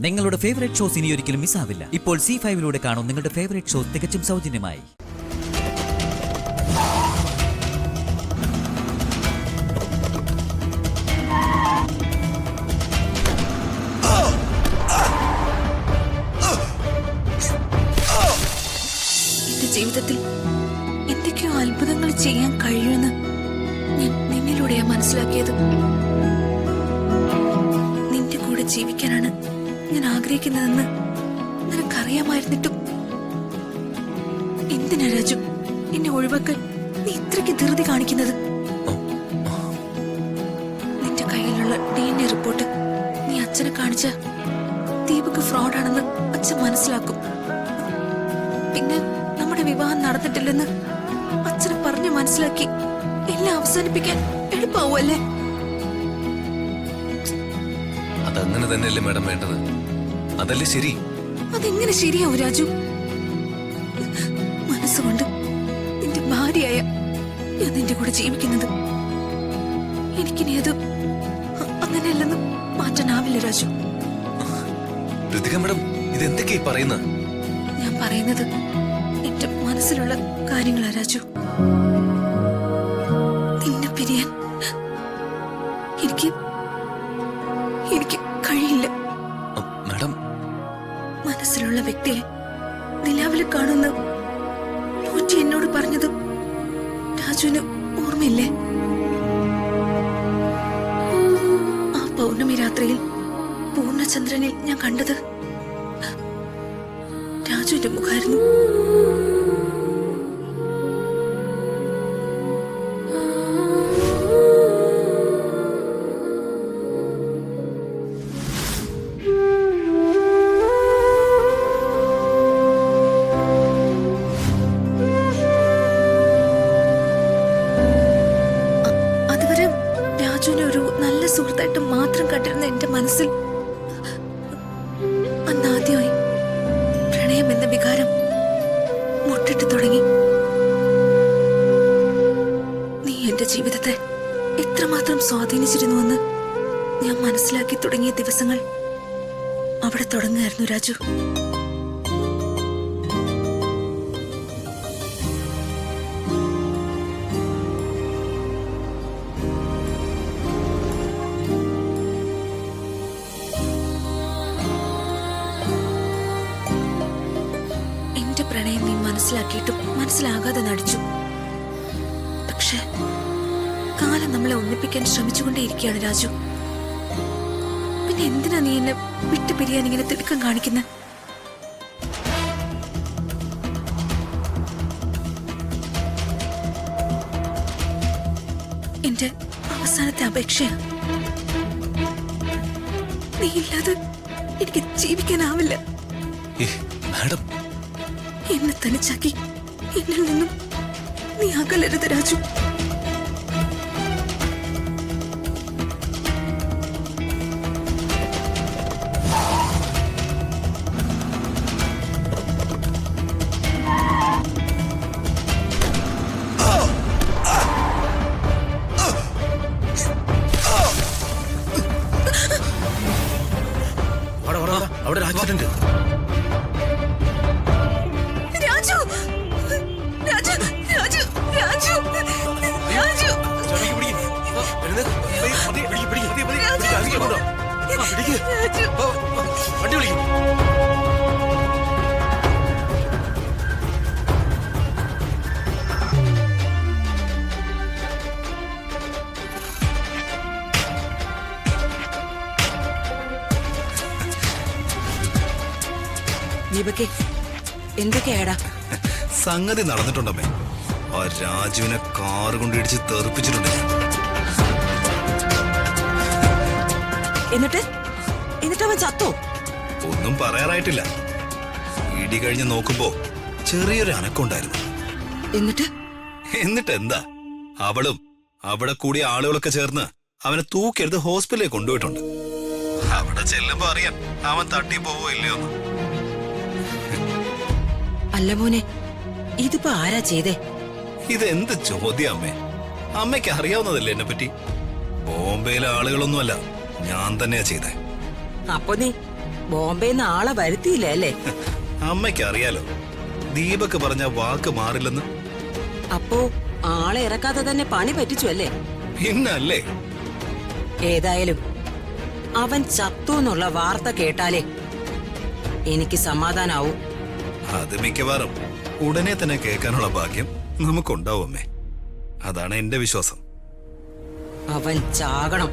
നിങ്ങളുടെ favourite shows ഇനി ഒരിക്കലും മിസ്സാവില്ല. ഇപ്പോൾ C5 കാണും നിങ്ങളുടെ ഫേവറേറ്റ് ഷോസ് തികച്ചും സൗജന്യമായി. എന്റെ ജീവിതത്തിൽ എന്തൊക്കെയോ അത്ഭുതങ്ങൾ ചെയ്യാൻ കഴിയുമെന്ന് ഞാൻ നിന്നിലൂടെയാ മനസ്സിലാക്കിയത്. നിന്റെ കൂടെ ജീവിക്കാനാണ് ഞാൻ ആഗ്രഹിക്കുന്നതെന്ന് നിനക്കറിയാമായിരുന്നിട്ടും എന്തിനാ രാജു എന്നെ ഒഴിവാക്കാൻ നീ ഇത്രയ്ക്ക് ധൃതി കാണിക്കുന്നത്? നിന്റെ കയ്യിലുള്ള DNA റിപ്പോർട്ട് നീ അച്ഛനെ കാണിച്ച ദീപക് ഫ്രോഡാണെന്ന് അച്ഛൻ മനസ്സിലാക്കും. പിന്നെ നമ്മുടെ വിവാഹം നടന്നിട്ടില്ലെന്ന് അച്ഛനെ പറഞ്ഞു മനസ്സിലാക്കി എല്ലാം അവസാനിപ്പിക്കാൻ എളുപ്പമാവല്ലേ? അതങ്ങനെ തന്നെയല്ലേ മാഡം വേണ്ടത്? അതല്ലേ ശരി? അതെങ്ങനെ ശരിയാവും രാജു? മനസ്സുകൊണ്ട് നിന്റെ ഭാര്യയായ ഞാൻ നിന്റെ കൂടെ ജീവിക്കുന്നത്. എനിക്കിനി അത് അങ്ങനെയല്ലെന്ന് മാറ്റാനാവില്ല രാജു. ഋതിക മാഡം ഇതെന്തൊക്കെയാ പറയുന്നത്? ഞാൻ പറയുന്നത് എന്റെ മനസ്സിലുള്ള കാര്യങ്ങളാ രാജു. നിന്നെ പിരിയാൻ എനിക്ക് കഴിയില്ല. മാഡം മനസ്സിലുള്ള വ്യക്തിയെ നിലാവിൽ കാണുന്ന പൂറ്റി എന്നോട് പറഞ്ഞത് രാജുവിന് ഓർമ്മയില്ലേ? ആ പൗർണമി രാത്രിയിൽ പൂർണ്ണചന്ദ്രനിൽ ഞാൻ കണ്ടത് രാജുവിന്റെ മുഖമായിരുന്നു. അതുവരെ രാജുവിനെ ഒരു നല്ല സുഹൃത്തായിട്ട് മാത്രം കണ്ടിരുന്ന എന്റെ മനസ്സിൽ അന്നാദ്യമായി പ്രണയം എന്ന വികാരം മുട്ടിട്ട് തുടങ്ങി. നീ എന്റെ ജീവിതത്തെ എത്രമാത്രം സ്വാധീനിച്ചിരുന്നുവെന്ന് ഞാൻ മനസ്സിലാക്കി തുടങ്ങിയ ദിവസങ്ങൾ അവിടെ തുടങ്ങുകയായിരുന്നു രാജു. പ്രണയം നീ മനസ്സിലാക്കിയിട്ടും മനസ്സിലാകാതെ നടിച്ചു. പക്ഷെ കാലം നമ്മളെ ഒന്നിപ്പിക്കാൻ ശ്രമിച്ചുകൊണ്ടേയിരിക്കുകയാണ് രാജു. പിന്നെ എന്തിനാ നീ എന്നെ വിട്ടുപിരിയാൻ ഇങ്ങനെ തിടുക്കം കാണിക്കുന്നത്? എന്റെ അവസാനത്തെ അപേക്ഷയാ. നീ ഇല്ലാതെ എനിക്ക് ജീവിക്കാനാവില്ല. മാഡം എന്നെ തനിച്ചാക്കി എന്നിൽ നിന്നും നീ അകലരുത് രാജു. അവിടെ ഒരു ആക്സിഡന്റ്. ദീപകേ, എന്തൊക്കെയാടാ? സംഗതി നടന്നിട്ടുണ്ടമ്മേ. ആ രാജുവിനെ കാറ് കൊണ്ട് ഇടിച്ച് തെറിപ്പിച്ചിട്ടുണ്ട്. എന്നിട്ട് അവൻ ചത്തോ? ഒന്നും പറയാറായിട്ടില്ല. ഇടി കഴിഞ്ഞ് നോക്കുമ്പോ ചെറിയൊരു അനക്കമുണ്ടായിരുന്നു. എന്നിട്ട് എന്താ, അവളും അവിടെ കൂടിയ ആളുകളൊക്കെ ചേർന്ന് അവനെ തൂക്കിയെടുത്ത് ഹോസ്പിറ്റലിൽ കൊണ്ടുപോയിട്ടുണ്ട്. അവിടെ ചെല്ലുമ്പോ അറിയാം അവൻ തട്ടി പോവോ ഇല്ലയോ. അല്ല മോനെ, ഇതിപ്പോ ആരാ ചെയ്തേ? ഇതെന്ത് ചോദ്യം അമ്മേ? അമ്മയ്ക്ക് അറിയാവുന്നതല്ലേ എന്നെ പറ്റി? ബോംബെയിലെ ആളുകളൊന്നുമല്ല, ഞാൻ തന്നെയാ ചെയ്തേ. അപ്പൊ നീ ബോംബെന്ന് ആളെ വരുത്തിയില്ല അല്ലേ? അമ്മയ്ക്ക് അറിയാലോ ദീപക് പറഞ്ഞ വാക്ക് മാറില്ലെന്ന്. അപ്പോ ആളെ ഇറക്കാതെ തന്നെ പണി പറ്റിച്ചു അല്ലേ? പിന്നല്ലേ. ഏതായാലും അവൻ ചത്തു എന്നുള്ള വാർത്ത കേട്ടാലേ എനിക്ക് സമാധാനാവും. അത് മിക്കവാറും ഉടനെ തന്നെ കേൾക്കാനുള്ള ഭാഗ്യം നമുക്കുണ്ടാവും അമ്മേ. അതാണ് എന്റെ വിശ്വാസം. അവൻ ചാകണം.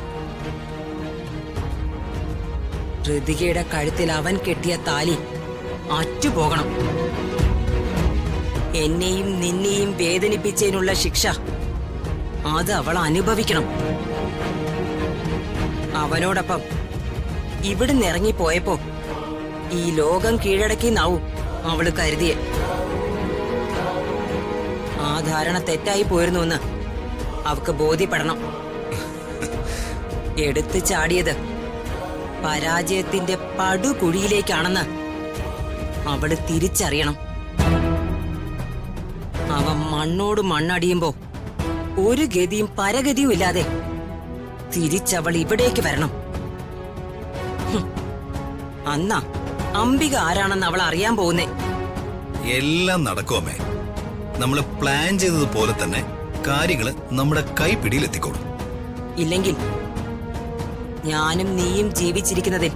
ഋതികയുടെ കഴുത്തിൽ അവൻ കെട്ടിയ താലി അറ്റുപോകണം. എന്നെയും നിന്നെയും വേദനിപ്പിച്ചതിനുള്ള ശിക്ഷ അത് അവൾ അനുഭവിക്കണം. അവനോടൊപ്പം ഇവിടുന്ന് ഇറങ്ങിപ്പോയപ്പോ ഈ ലോകം കീഴടക്കിന്നാവും അവള് കരുതിയെ. ആ ധാരണ തെറ്റായി പോയിരുന്നുവെന്ന് അവക്ക് ബോധ്യപ്പെടണം. എടുത്തു ചാടിയത് പരാജയത്തിന്റെ പടുകുഴിയിലേക്കാണെന്ന് അവള് തിരിച്ചറിയണം. അവൻ മണ്ണോട് മണ്ണടിയുമ്പോ ഒരു ഗതിയും പരഗതിയും ഇല്ലാതെ തിരിച്ചവൾ ഇവിടേക്ക് വരണം. അന്നാ അംബിക ആരാണെന്ന് അവൾ അറിയാൻ പോകുന്നേ. എല്ലാം നടക്കുമേ. നമ്മൾ പ്ലാൻ ചെയ്തതുപോലെ തന്നെ കാര്യങ്ങള് നമ്മുടെ കൈപ്പിടിയിലെത്തിക്കോളും. ഇല്ലെങ്കിൽ ഞാനും നീയും ജീവിച്ചിരിക്കുന്നതിൽ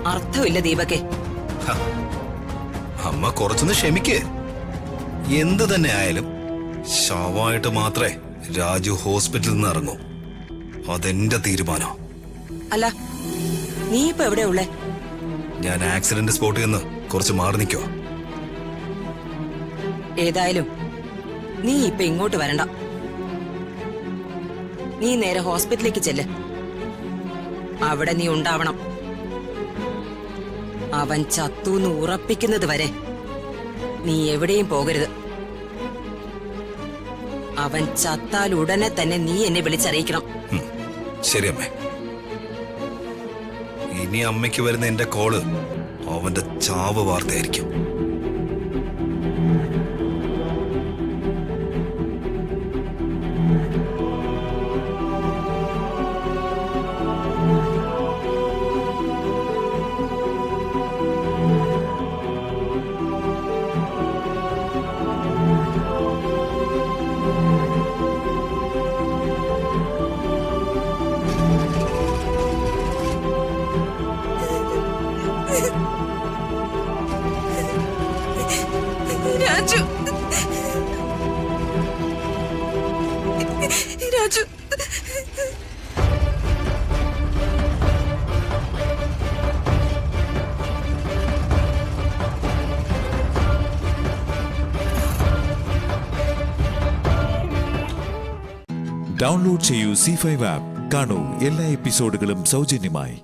അർത്ഥമില്ല ദീപകെ. ഹ, അമ്മ കുറച്ചൊന്ന് ക്ഷമിക്കേ. എന്ത് തന്നെ ആയാലും ശവമായിട്ട് മാത്രമേ രാജു ഹോസ്പിറ്റലിൽ നിന്ന് ഇറങ്ങൂ. അതെന്റെ തീരുമാനം. അല്ല, നീ ഇപ്പൊ എവിടെ ഉള്ളേ? ഞാൻ ആക്സിഡന്റ് സ്പോട്ടിൽ നിന്ന് കുറച്ച് മാറി നിൽക്കോ. ഏതായാലും നീ ഇപ്പൊ ഇങ്ങോട്ട് വരണ്ട. നീ നേരെ ഹോസ്പിറ്റലിലേക്ക് ചെല്ല്. അവിടെ നീ ഉണ്ടാവണം. അവൻ ചത്തൂന്ന് ഉറപ്പിക്കുന്നത് വരെ നീ എവിടെയും പോകരുത്. അവൻ ചത്താൽ ഉടനെ തന്നെ നീ എന്നെ വിളിച്ചറിയിക്കണം. ശരി അമ്മേ. ഇനി അമ്മയ്ക്ക് വരുന്ന എന്റെ കോള് അവന്റെ ചാവ് വാർത്തയായിരിക്കും. രാജു, രാജു, ഡൗൺലോഡ് ചെയ്യൂ C5 ആപ്പ്. കാണൂ എല്ലാ എപ്പിസോഡുകളും സൗജന്യമായി.